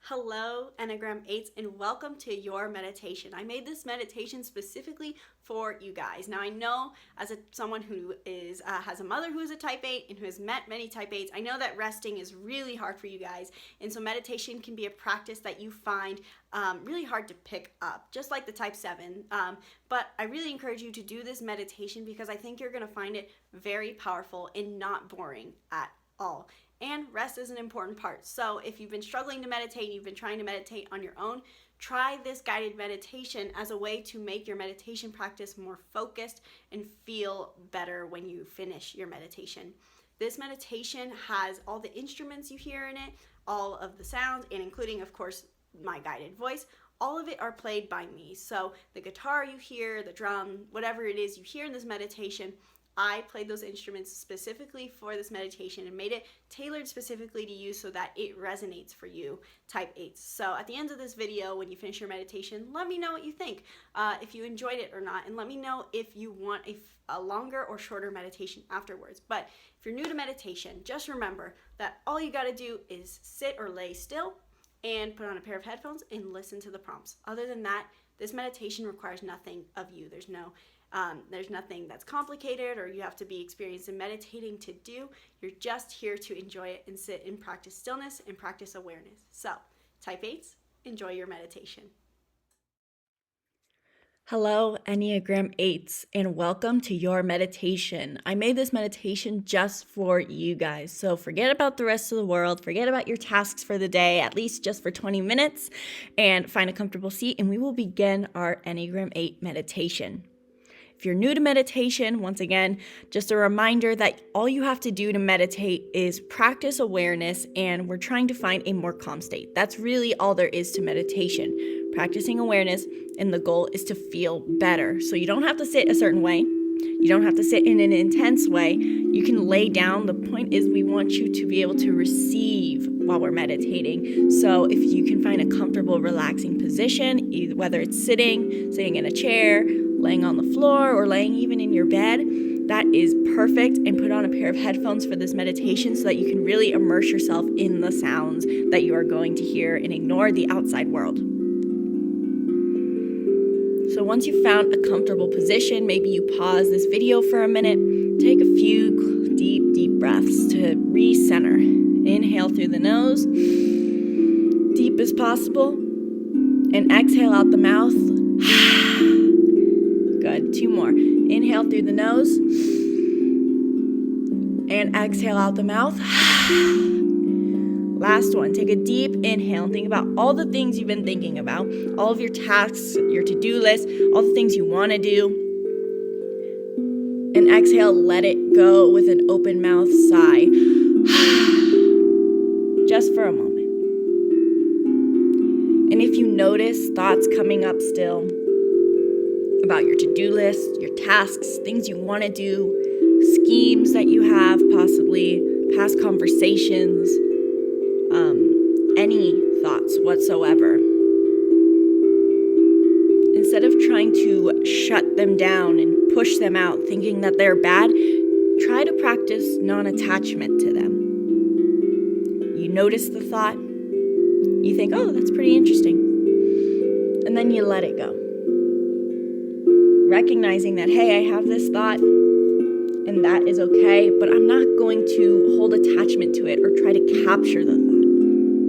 Hello, Enneagram 8s, and welcome to your meditation. I made this meditation specifically for you guys. Now, I know as someone who has a mother who is a type 8 and who has met many type 8s, I know that resting is really hard for you guys. And so meditation can be a practice that you find really hard to pick up, just like the type 7. But I really encourage you to do this meditation because I think you're going to find it very powerful and not boring at all. And rest is an important part. So if you've been struggling to meditate, you've been trying to meditate on your own, try this guided meditation as a way to make your meditation practice more focused and feel better when you finish your meditation. This meditation has all the instruments you hear in it, all of the sounds, and including, of course, my guided voice. All of it are played by me. So the guitar you hear, the drum, whatever it is you hear in this meditation, I played those instruments specifically for this meditation and made it tailored specifically to you so that it resonates for you, type 8s. So at the end of this video, when you finish your meditation, let me know what you think, if you enjoyed it or not, and let me know if you want a longer or shorter meditation afterwards. But if you're new to meditation, just remember that all you got to do is sit or lay still and put on a pair of headphones and listen to the prompts. Other than that, this meditation requires nothing of you. There's nothing that's complicated or you have to be experienced in meditating to do. You're just here to enjoy it and sit and practice stillness and practice awareness. So, type 8s, enjoy your meditation. Hello, Enneagram 8s, and welcome to your meditation. I made this meditation just for you guys, so forget about the rest of the world, forget about your tasks for the day, at least just for 20 minutes, and find a comfortable seat, and we will begin our Enneagram 8 meditation. If you're new to meditation, once again, just a reminder that all you have to do to meditate is practice awareness, and we're trying to find a more calm state. That's really all there is to meditation, practicing awareness, and the goal is to feel better. So you don't have to sit a certain way. You don't have to sit in an intense way. You can lay down. The point is we want you to be able to receive while we're meditating. So if you can find a comfortable, relaxing position, whether it's sitting in a chair, laying on the floor, or laying even in your bed, that is perfect. And put on a pair of headphones for this meditation so that you can really immerse yourself in the sounds that you are going to hear and ignore the outside world. So once you've found a comfortable position, maybe you pause this video for a minute, take a few deep breaths to recenter. Inhale through the nose, deep as possible, and exhale out the mouth. Good, 2 more. Inhale through the nose and exhale out the mouth. Last one, take a deep inhale and think about all the things you've been thinking about, all of your tasks, your to-do list, all the things you want to do. And exhale, let it go with an open mouth sigh. Just for a moment. And if you notice thoughts coming up still, about your to-do list, your tasks, things you want to do, schemes that you have, possibly past conversations, any thoughts whatsoever. Instead of trying to shut them down and push them out, thinking that they're bad, try to practice non-attachment to them. You notice the thought, you think, oh, that's pretty interesting, and then you let it go. Recognizing that, hey, I have this thought, and that is okay, but I'm not going to hold attachment to it or try to capture the thought.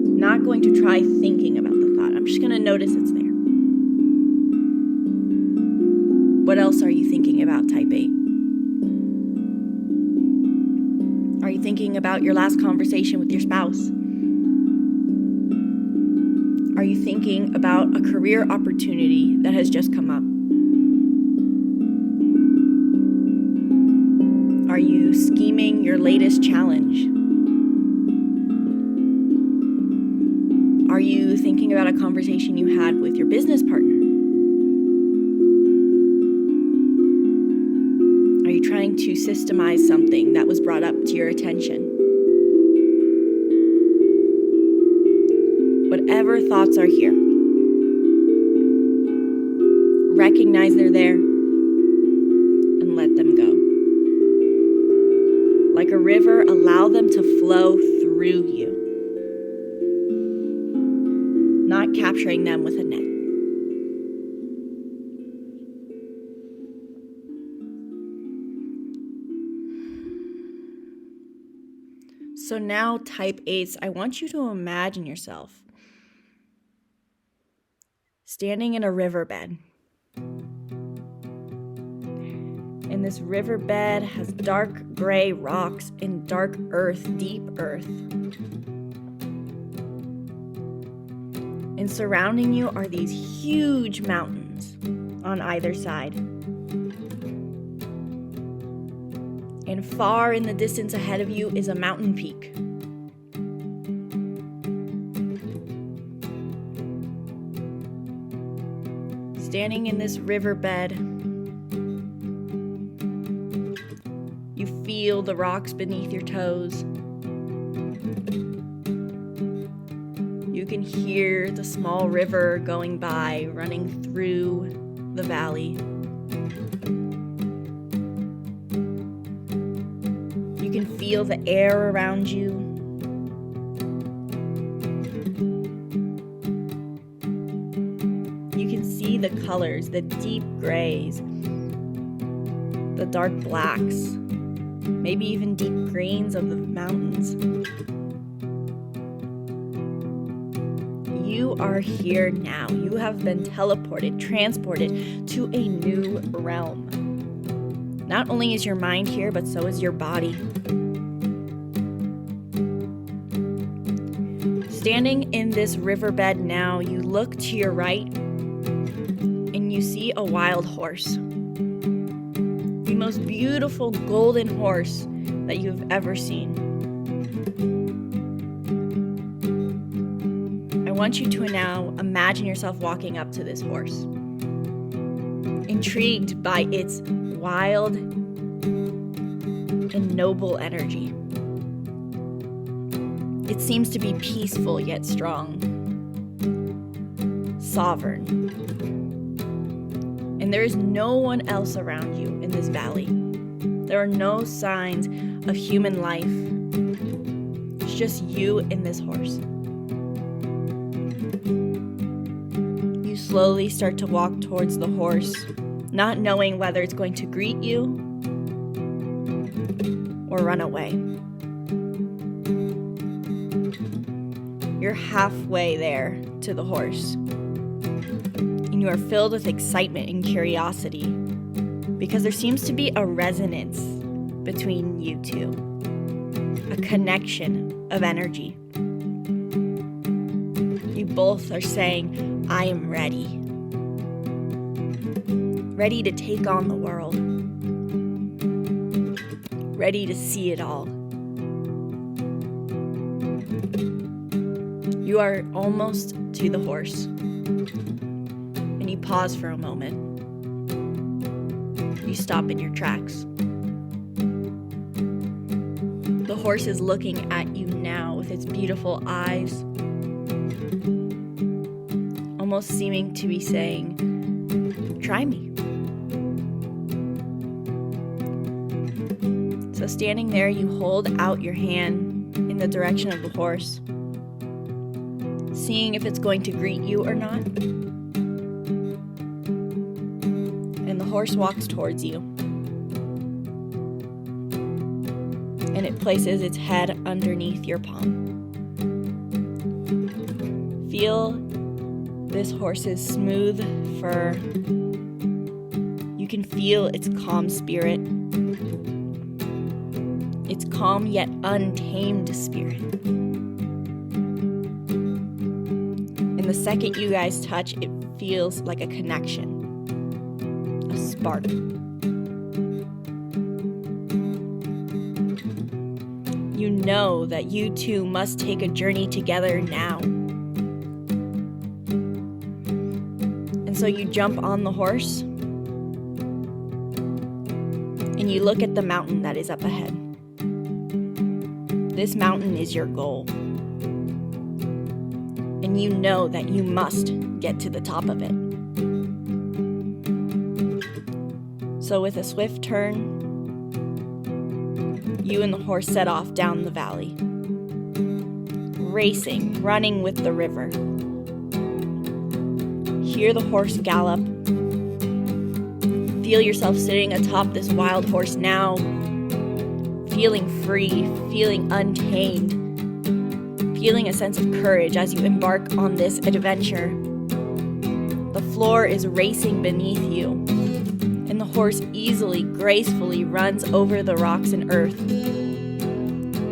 I'm not going to try thinking about the thought. I'm just going to notice it's there. What else are you thinking about, type 8? Are you thinking about your last conversation with your spouse? Are you thinking about a career opportunity that has just come up? Are you scheming your latest challenge? Are you thinking about a conversation you had with your business partner? Are you trying to systemize something that was brought up to your attention? Whatever thoughts are here, recognize they're there and let them go. Like a river, allow them to flow through you. not capturing them with a net. So now, type 8s, I want you to imagine yourself standing in a riverbed. And this riverbed has dark gray rocks and dark earth, deep earth. And surrounding you are these huge mountains on either side. And far in the distance ahead of you is a mountain peak. Standing in this riverbed, you feel the rocks beneath your toes. You can hear the small river going by, running through the valley. You can feel the air around you. You can see the colors, the deep grays, the dark blacks, maybe even deep greens of the mountains. You are here now. You have been teleported, transported to a new realm. Not only is your mind here, but so is your body. Standing in this riverbed now, you look to your right and you see a wild horse. The most beautiful golden horse that you've ever seen. I want you to now imagine yourself walking up to this horse, intrigued by its wild and noble energy. It seems to be peaceful yet strong, sovereign. And there is no one else around you in this valley. There are no signs of human life. It's just you and this horse. You slowly start to walk towards the horse, not knowing whether it's going to greet you or run away. You're halfway there to the horse, and you are filled with excitement and curiosity because there seems to be a resonance between you two, a connection of energy. You both are saying, I am ready. Ready to take on the world. Ready to see it all. You are almost to the horse, and you pause for a moment. You stop in your tracks. The horse is looking at you now with its beautiful eyes, almost seeming to be saying, try me. So standing there, you hold out your hand in the direction of the horse, seeing if it's going to greet you or not. And the horse walks towards you. And it places its head underneath your palm. Feel this horse's smooth fur. You can feel its calm spirit. Its calm yet untamed spirit. And the second you guys touch, it feels like a connection, a spark. You know that you two must take a journey together now. And so you jump on the horse and you look at the mountain that is up ahead. This mountain is your goal. And you know that you must get to the top of it. So with a swift turn, you and the horse set off down the valley, racing, running with the river. hear the horse gallop. Feel yourself sitting atop this wild horse now, feeling free, feeling untamed, feeling a sense of courage as you embark on this adventure. The floor is racing beneath you, and the horse easily, gracefully runs over the rocks and earth,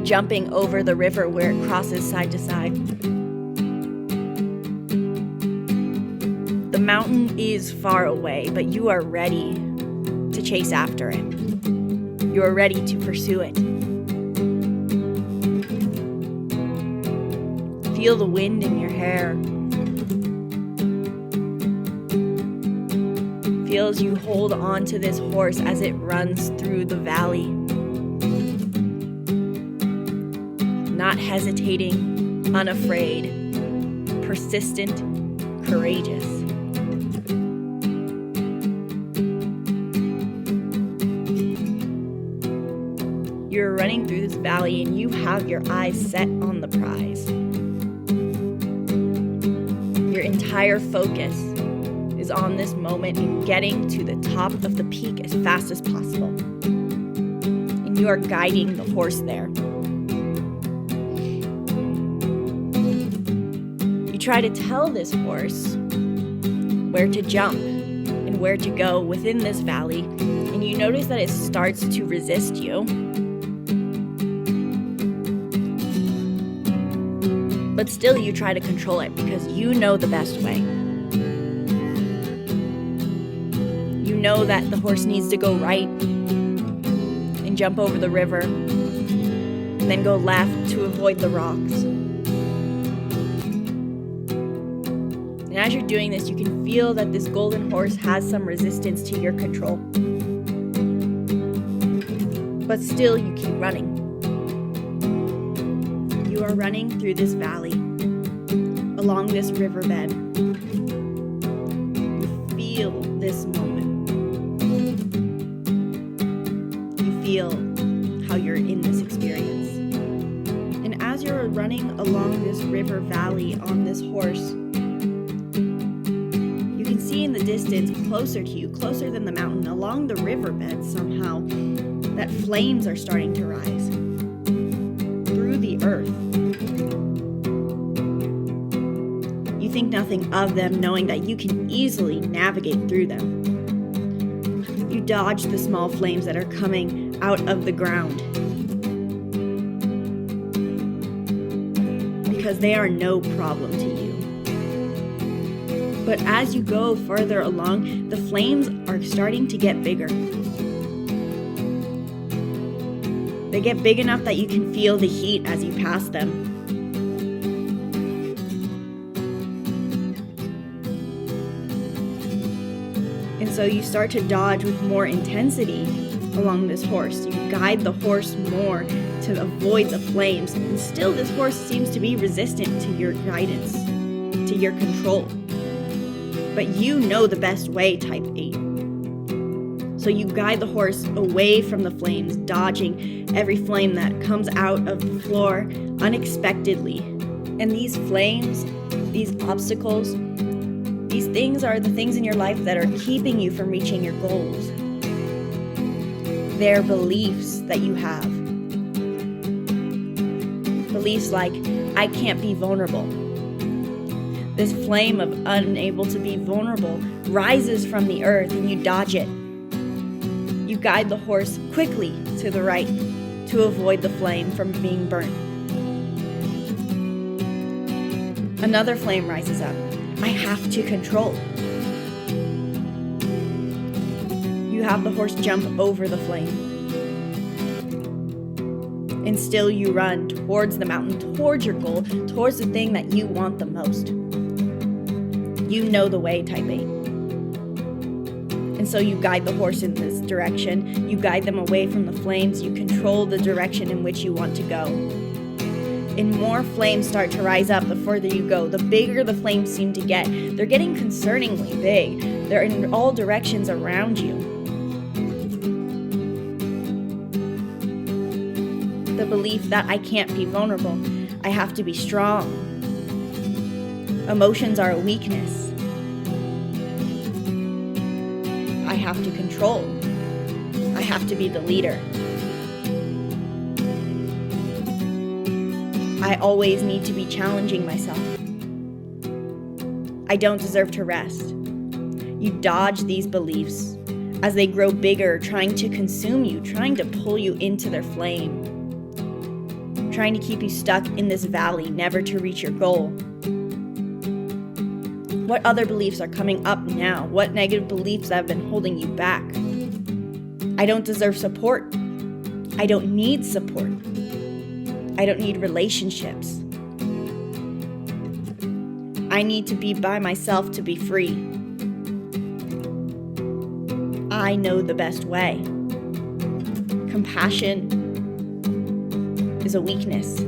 jumping over the river where it crosses side to side. The mountain is far away, but you are ready to chase after it. You are ready to pursue it. Feel the wind in your hair. Feel as you hold on to this horse as it runs through the valley. Not hesitating, unafraid, persistent, courageous. You're running through this valley and you have your eyes set on the prize. Your entire focus is on this moment in getting to the top of the peak as fast as possible. And you are guiding the horse there. You try to tell this horse where to jump and where to go within this valley, and you notice that it starts to resist you. But still you try to control it because you know the best way. You know that the horse needs to go right and jump over the river, and then go left to avoid the rocks. And as you're doing this, you can feel that this golden horse has some resistance to your control. But still you keep running. You are running through this valley, along this riverbed. You feel this moment. You feel how you're in this experience. And as you're running along this river valley on this horse, you can see in the distance, closer to you, closer than the mountain, along the riverbed somehow, that flames are starting to rise through the earth. You think nothing of them, knowing that you can easily navigate through them. You dodge the small flames that are coming out of the ground because they are no problem to you. But as you go further along, the flames are starting to get bigger. They get big enough that you can feel the heat as you pass them. And so you start to dodge with more intensity along this horse. You guide the horse more to avoid the flames. And still this horse seems to be resistant to your guidance, to your control. But you know the best way, type 8. So you guide the horse away from the flames, dodging every flame that comes out of the floor unexpectedly. And these flames, these obstacles, these things are the things in your life that are keeping you from reaching your goals. They're beliefs that you have. Beliefs like, I can't be vulnerable. This flame of unable to be vulnerable rises from the earth and you dodge it. You guide the horse quickly to the right to avoid the flame from being burnt. Another flame rises up. I have to control. You have the horse jump over the flame. And still you run towards the mountain, towards your goal, towards the thing that you want the most. You know the way, type 8. And so you guide the horse in this direction. You guide them away from the flames. You control the direction in which you want to go. And more flames start to rise up the further you go. The bigger the flames seem to get. They're getting concerningly big. They're in all directions around you. The belief that I can't be vulnerable. I have to be strong. Emotions are a weakness. I have to control. I have to be the leader. I always need to be challenging myself. I don't deserve to rest. You dodge these beliefs as they grow bigger, trying to consume you, trying to pull you into their flame, trying to keep you stuck in this valley, never to reach your goal. What other beliefs are coming up now? What negative beliefs have been holding you back? I don't deserve support. I don't need support. I don't need relationships. I need to be by myself to be free. I know the best way. Compassion is a weakness.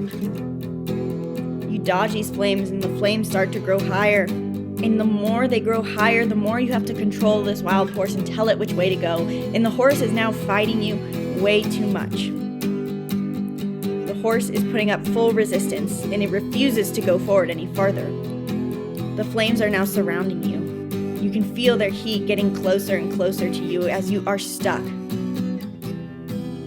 You dodge these flames and the flames start to grow higher. And the more they grow higher, the more you have to control this wild horse and tell it which way to go. And the horse is now fighting you way too much. The horse is putting up full resistance and it refuses to go forward any farther. The flames are now surrounding you. You can feel their heat getting closer and closer to you as you are stuck.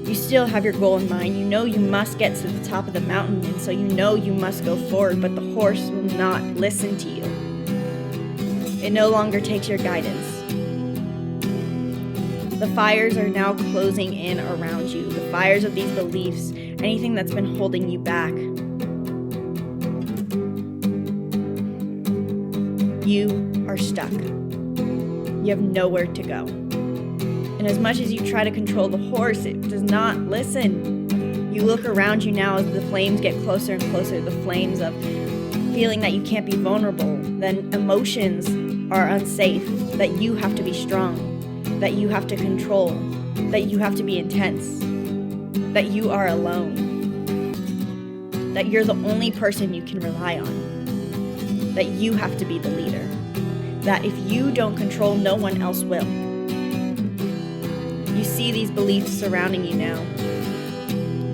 You still have your goal in mind. You know you must get to the top of the mountain, and so you know you must go forward, but the horse will not listen to you. It no longer takes your guidance. The fires are now closing in around you. The fires of these beliefs, anything that's been holding you back. You are stuck. You have nowhere to go. And as much as you try to control the horse, it does not listen. You look around you now as the flames get closer and closer, the flames of feeling that you can't be vulnerable, then emotions are unsafe, that you have to be strong, that you have to control, that you have to be intense, that you are alone, that you're the only person you can rely on, that you have to be the leader, that if you don't control, no one else will. You see these beliefs surrounding you now,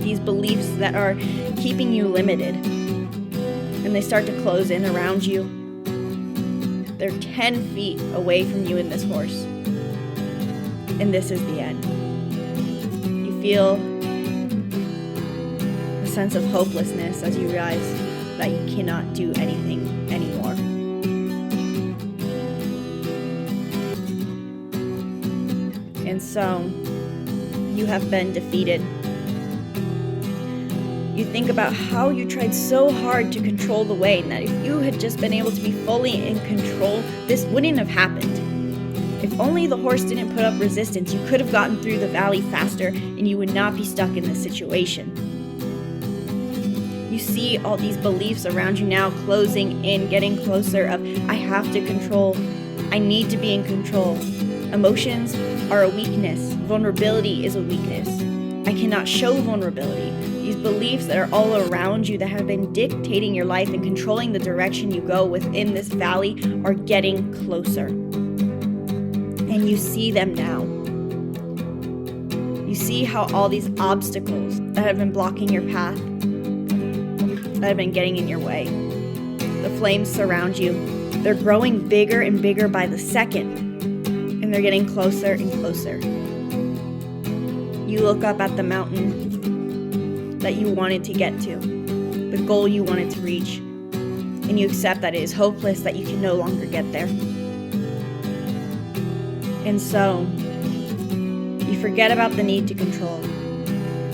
these beliefs that are keeping you limited, and they start to close in around you. They're 10 feet away from you in this horse, and this is the end. You feel a sense of hopelessness as you realize that you cannot do anything anymore. And so, you have been defeated. You think about how you tried so hard to control the way, and that if you had just been able to be fully in control, this wouldn't have happened. If only the horse didn't put up resistance, you could have gotten through the valley faster, and you would not be stuck in this situation. You see all these beliefs around you now closing in, getting closer of, I have to control, I need to be in control. Emotions are a weakness. Vulnerability is a weakness. I cannot show vulnerability. These beliefs that are all around you that have been dictating your life and controlling the direction you go within this valley are getting closer. And you see them now. You see how all these obstacles that have been blocking your path, that have been getting in your way, the flames surround you. They're growing bigger and bigger by the second. And they're getting closer and closer. You look up at the mountain that you wanted to get to, the goal you wanted to reach, and you accept that it is hopeless, that you can no longer get there. And so, you forget about the need to control.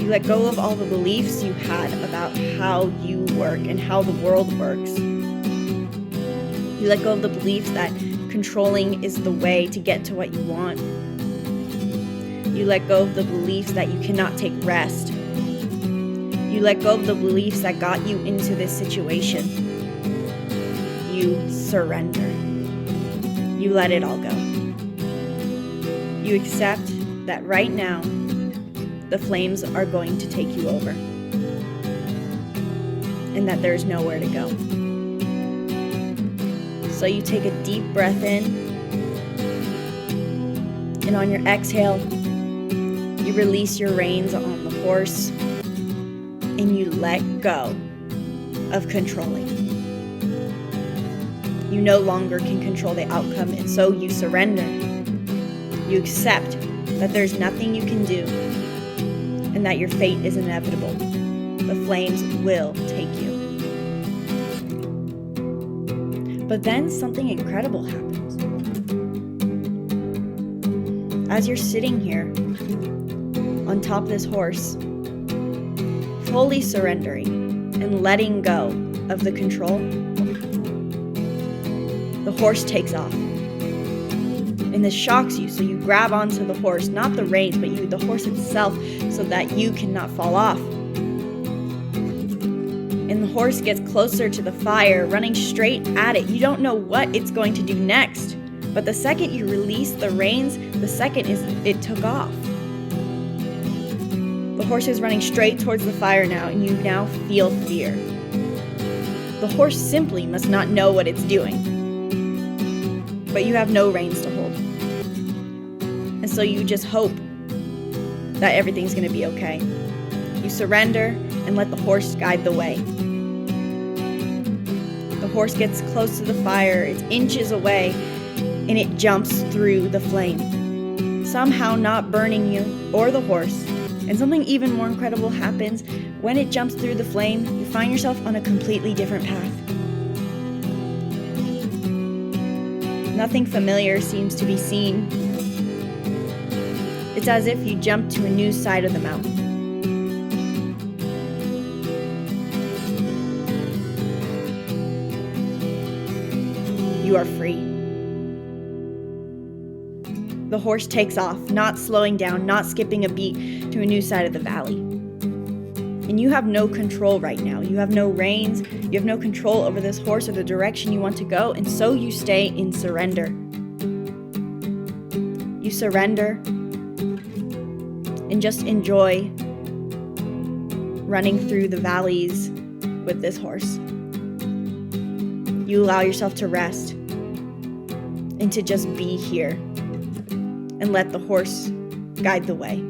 You let go of all the beliefs you had about how you work and how the world works. You let go of the beliefs that controlling is the way to get to what you want. You let go of the beliefs that you cannot take rest. You let go of the beliefs that got you into this situation. You surrender. You let it all go. You accept that right now, the flames are going to take you over, and that there's nowhere to go. So you take a deep breath in, and on your exhale, you release your reins on the horse, and you let go of controlling. You no longer can control the outcome, and so you surrender. You accept that there's nothing you can do and that your fate is inevitable. The flames will take you. But then something incredible happens. As you're sitting here on top of this horse, fully surrendering and letting go of the control, the horse takes off. And this shocks you, so you grab onto the horse, not the reins, but the horse itself, so that you cannot fall off. And the horse gets closer to the fire, running straight at it. You don't know what it's going to do next, but the second you release the reins, the second it took off. The horse is running straight towards the fire now, and you now feel fear. The horse simply must not know what it's doing, but you have no reins to hold. And so you just hope that everything's going to be okay. You surrender and let the horse guide the way. The horse gets close to the fire, it's inches away, and it jumps through the flame, somehow not burning you or the horse. And something even more incredible happens. When it jumps through the flame, you find yourself on a completely different path. Nothing familiar seems to be seen. It's as if you jumped to a new side of the mountain. You are free. The horse takes off, not slowing down, not skipping a beat, to a new side of the valley. And you have no control right now. You have no reins. You have no control over this horse or the direction you want to go, and so you stay in surrender. You surrender and just enjoy running through the valleys with this horse. You allow yourself to rest and to just be here and let the horse guide the way,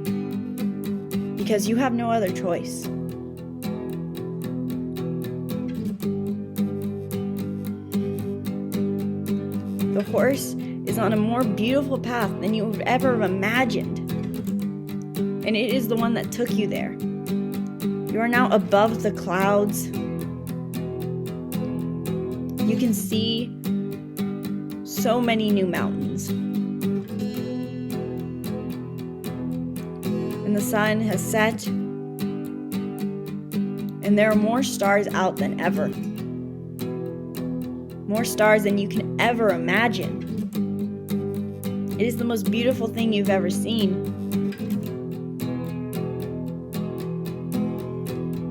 because you have no other choice. The horse is on a more beautiful path than you have ever imagined, and it is the one that took you there. You are now above the clouds. You can see so many new mountains. And the sun has set, and there are more stars out than ever. More stars than you can ever imagine. It is the most beautiful thing you've ever seen.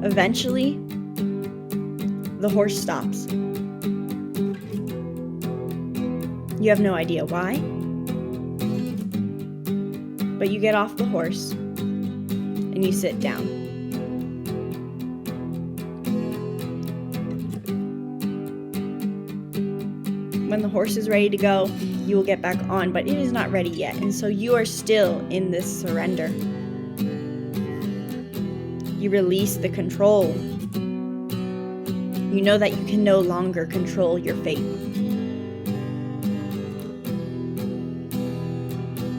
Eventually, the horse stops. You have no idea why, but you get off the horse and you sit down. When the horse is ready to go, you will get back on, but it is not ready yet, and so you are still in this surrender. You release the control. You know that you can no longer control your fate.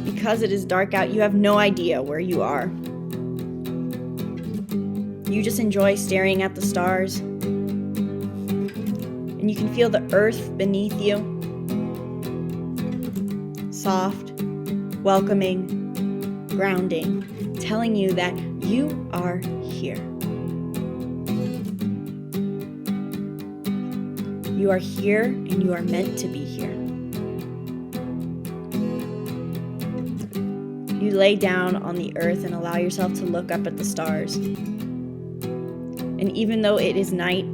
Because it is dark out, you have no idea where you are. You just enjoy staring at the stars, and you can feel the earth beneath you, soft, welcoming, grounding, telling you that you are here. You are here, and you are meant to be here. You lay down on the earth and allow yourself to look up at the stars. And even though it is night,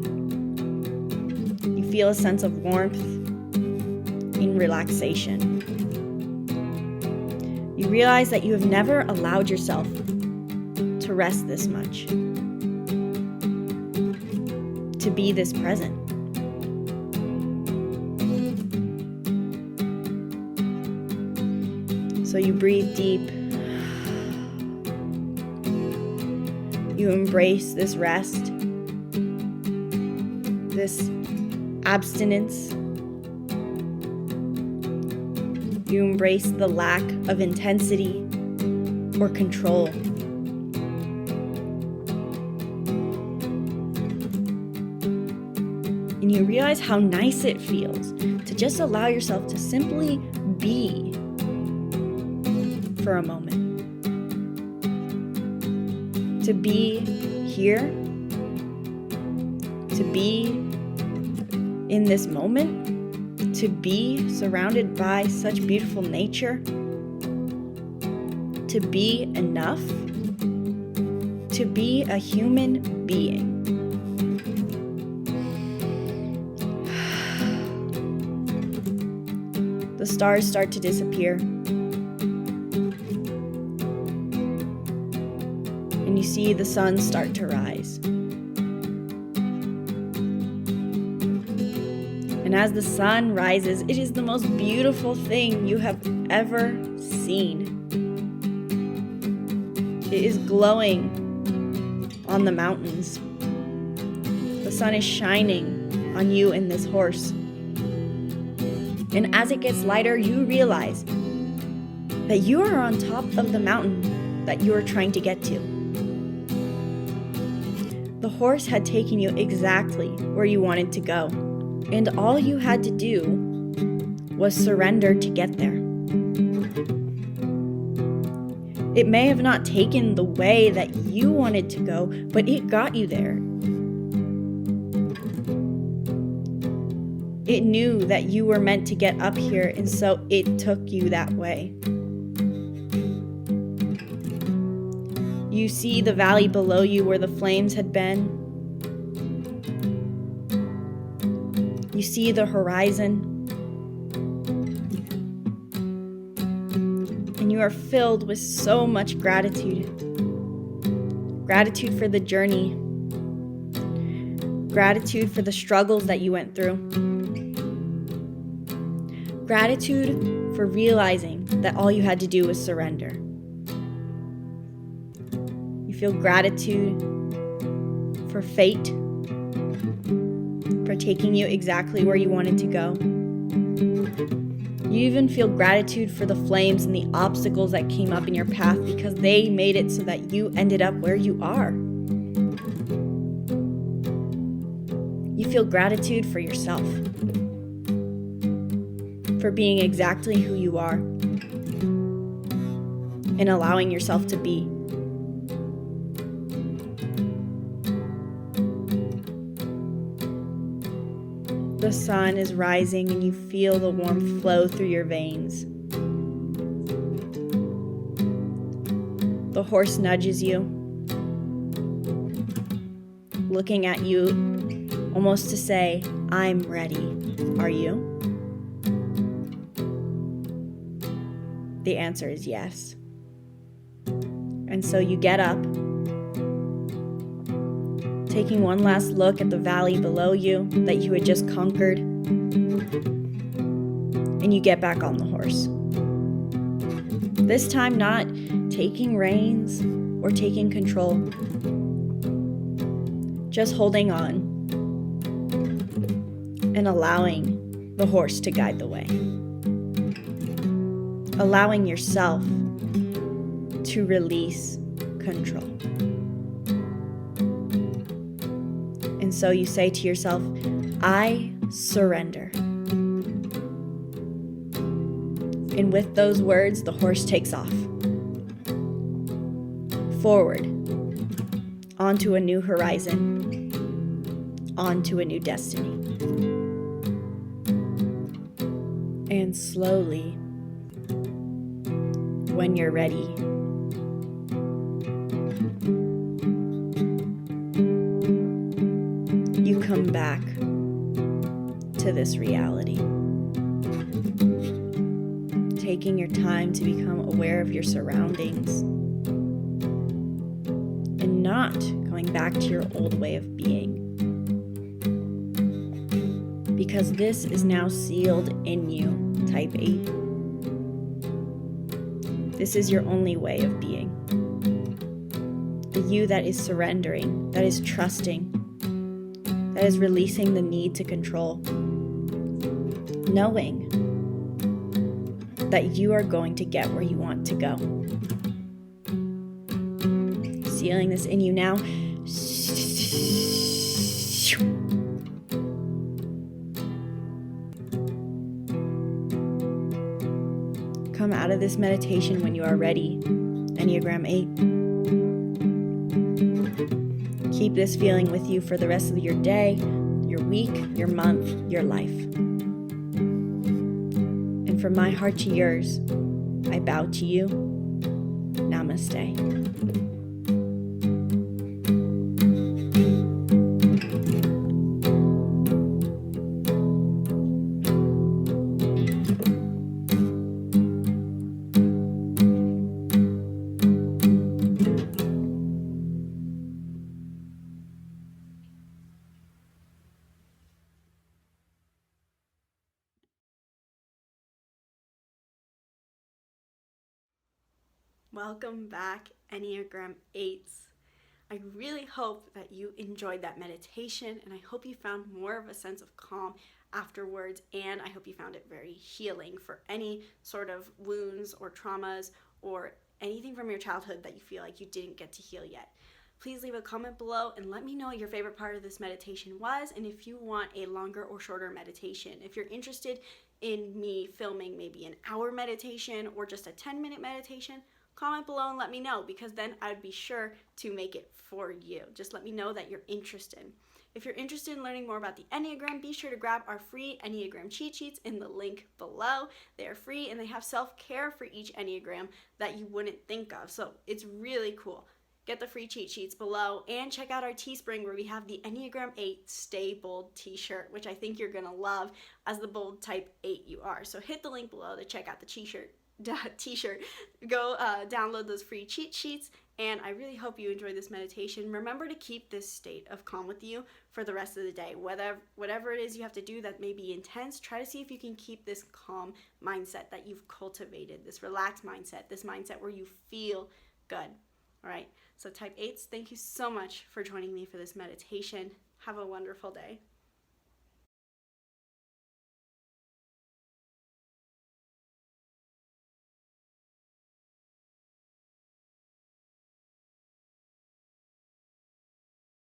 you feel a sense of warmth and relaxation. You realize that you have never allowed yourself to rest this much, to be this present. So you breathe deep. You embrace this rest, this abstinence, You embrace the lack of intensity or control. And you realize how nice it feels to just allow yourself to simply be for a moment. To be here, to be in this moment, to be surrounded by such beautiful nature, to be enough, to be a human being. The stars start to disappear, and you see the sun start to rise. And as the sun rises, it is the most beautiful thing you have ever seen. It is glowing on the mountains. The sun is shining on you and this horse. And as it gets lighter, you realize that you are on top of the mountain that you are trying to get to. The horse had taken you exactly where you wanted to go, and all you had to do was surrender to get there. It may have not taken the way that you wanted to go, but it got you there. It knew that you were meant to get up here, and so it took you that way. You see the valley below you where the flames had been. You see the horizon. And you are filled with so much gratitude. Gratitude for the journey. Gratitude for the struggles that you went through. Gratitude for realizing that all you had to do was surrender. You feel gratitude for fate, for taking you exactly where you wanted to go. You even feel gratitude for the flames and the obstacles that came up in your path because they made it so that you ended up where you are. You feel gratitude for yourself, for being exactly who you are and allowing yourself to be. The sun is rising and you feel the warmth flow through your veins. The horse nudges you, looking at you almost to say, "I'm ready. Are you?" The answer is yes. And so you get up, taking one last look at the valley below you that you had just conquered, and you get back on the horse. This time not taking reins or taking control, just holding on and allowing the horse to guide the way. Allowing yourself to release control. And so you say to yourself, "I surrender." And with those words, the horse takes off. Forward, onto a new horizon, onto a new destiny. And slowly, when you're ready, you come back to this reality. Taking your time to become aware of your surroundings and not going back to your old way of being. Because this is now sealed in you, type 8. This is your only way of being. The you that is surrendering, that is trusting, that is releasing the need to control. Knowing that you are going to get where you want to go. Sealing this in you now. Come out of this meditation when you are ready. Enneagram 8. Keep this feeling with you for the rest of your day, your week, your month, your life. And from my heart to yours, I bow to you. Namaste. Welcome back, Enneagram 8s. I really hope that you enjoyed that meditation, and I hope you found more of a sense of calm afterwards, and I hope you found it very healing for any sort of wounds or traumas or anything from your childhood that you feel like you didn't get to heal yet. Please leave a comment below and let me know what your favorite part of this meditation was, and if you want a longer or shorter meditation. If you're interested in me filming maybe an hour meditation or just a 10-minute meditation, comment below and let me know, because then I'd be sure to make it for you. Just let me know that you're interested. If you're interested in learning more about the Enneagram, be sure to grab our free Enneagram cheat sheets in the link below. They are free and they have self-care for each Enneagram that you wouldn't think of. So it's really cool. Get the free cheat sheets below and check out our Teespring where we have the Enneagram 8 Stay Bold t-shirt, which I think you're going to love as the bold type 8 you are. So hit the link below to check out the t-shirt. Go download those free cheat sheets, and I really hope you enjoyed this meditation. Remember to keep this state of calm with you for the rest of the day. Whatever it is you have to do that may be intense, try to see if you can keep this calm mindset that you've cultivated, this relaxed mindset, this mindset where you feel good. All right, so type 8s, thank you so much for joining me for this meditation. Have a wonderful day.